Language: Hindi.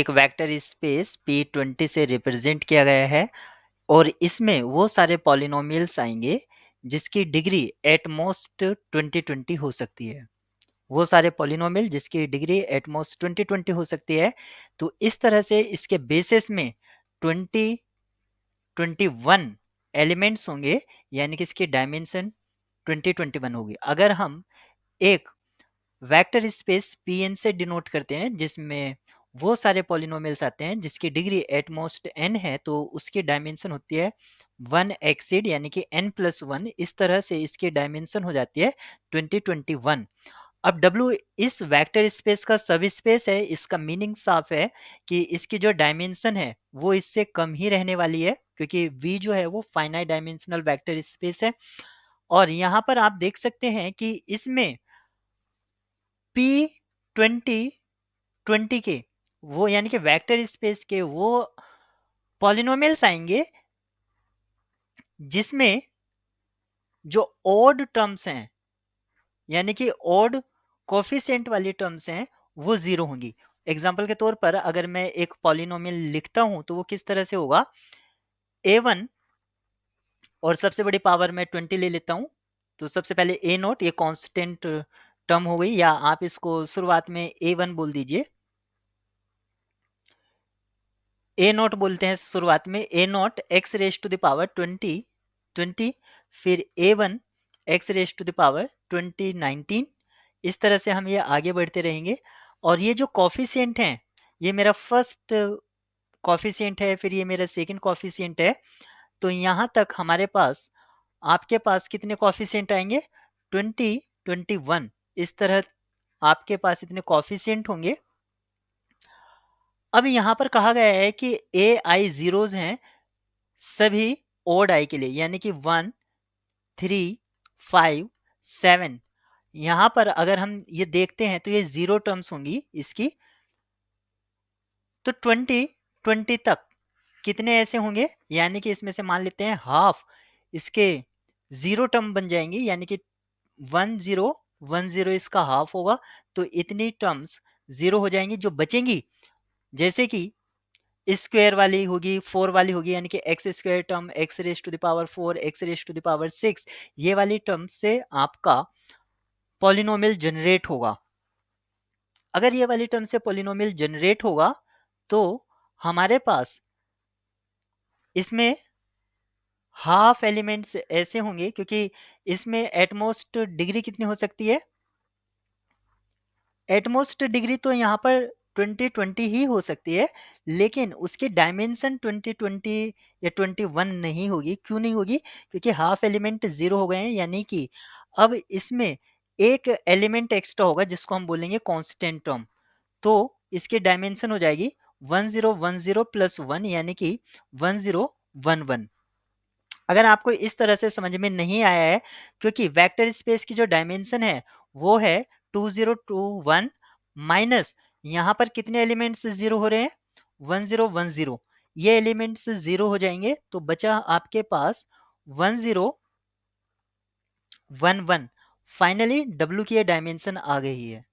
एक वेक्टर स्पेस P20 से रिप्रेजेंट किया गया है और इसमें वो सारे पॉलिनोमियल्स आएंगे जिसकी डिग्री एट मोस्ट 2020 हो सकती है। वो सारे पॉलिनोमियल जिसकी डिग्री एट मोस्ट 2020 हो सकती है। तो इस तरह से इसके बेसिस में 2021 एलिमेंट्स होंगे, यानी कि इसकी डायमेंशन 2021 होगी। अगर हम एक वेक्टर स्पेस Pn से डिनोट करते हैं जिसमें वो सारे पॉलिनोमियल्स आते हैं जिसकी डिग्री एट मोस्ट n है, तो उसकी डायमेंशन होती है 1 एक्सीड यानी कि n+1। इस तरह से इसकी डायमेंशन हो जाती है 2021। अब W इस वेक्टर स्पेस का सब स्पेस है। इसका मीनिंग साफ है कि इसकी जो डायमेंशन है वो इससे कम ही रहने वाली है, क्योंकि V जो है वो फाइनाइट डायमेंशनल वेक्टर स्पेस है। और यहाँ पर आप देख सकते हैं कि इसमें P20 के वो यानी कि वेक्टर स्पेस के वो पॉलिनोमियल्स आएंगे जिसमें जो ओड टर्म्स हैं, यानी कि ओड कोफिशिएंट वाली टर्म्स हैं, वो जीरो होंगी। एग्जाम्पल के तौर पर अगर मैं एक पॉलिनोमियल लिखता हूं तो वो किस तरह से होगा, a1 और सबसे बड़ी पावर में 20 ले लेता हूं। तो सबसे पहले a0, ये कांस्टेंट टर्म हो गई, या आप इसको शुरुआत में a1 बोल दीजिए। a0 बोलते हैं शुरुआत में, a0 x raise to the power 20, फिर a1 x raise to the power 19। इस तरह से हम ये आगे बढ़ते रहेंगे। और ये जो कॉफिशिएंट हैं, ये मेरा फर्स्ट कॉफिशिएंट है, फिर ये मेरा सेकंड कॉफिशिएंट है। तो यहाँ तक हमारे पास, आपके पास कितने कॉफिशिएंट आएंगे, 20, 21। इस तरह आपके पास इतने कॉफिशिएंट होंगे। अब यहाँ पर कहा गया है कि ए आई जीरोज हैं सभी ओड आई के लिए, यानी कि 1, 3, 5, 7। यहाँ पर अगर हम ये देखते हैं तो ये जीरो टर्म्स होंगी इसकी। तो 20 तक कितने ऐसे होंगे, यानी कि इसमें से मान लेते हैं हाफ इसके जीरो टर्म बन जाएंगी, यानी कि 1010 इसका हाफ होगा। तो इतनी टर्म्स जीरो हो जाएंगी। जो बचेंगी, जैसे कि स्क्वायर वाली होगी, 4 वाली होगी, यानी कि x square term, x raise to the power 4, x raise to the power 6, ये वाली टर्म से आपका पॉलिनोमियल जनरेट होगा। अगर ये वाली टर्म से पॉलिनोमियल जनरेट होगा तो हमारे पास इसमें हाफ एलिमेंट्स ऐसे होंगे, क्योंकि इसमें एटमोस्ट डिग्री कितनी हो सकती है, एटमोस्ट डिग्री तो यहाँ पर 2020 ही हो सकती है, लेकिन उसकी डायमेंशन 2020 या 21 नहीं होगी। क्यों नहीं होगी, क्योंकि हाफ एलिमेंट जीरो हो गए हैं, यानी कि अब इसमें एक एलिमेंट एक्स्ट्रा होगा जिसको हम बोलेंगे कांस्टेंट टर्म। तो इसकी डायमेंशन हो जाएगी 1010 प्लस 1, यानी कि 1011। अगर आपको इस तरह से समझ में नहीं आया है, क्योंकि वेक्टर स्पेस की जो डायमेंशन है वो है 2021 माइनस, यहाँ पर कितने एलिमेंट्स जीरो हो रहे हैं, 1010। ये एलिमेंट्स जीरो हो जाएंगे तो बचा आपके पास 1011। फाइनली W की ये डायमेंशन आ गई है।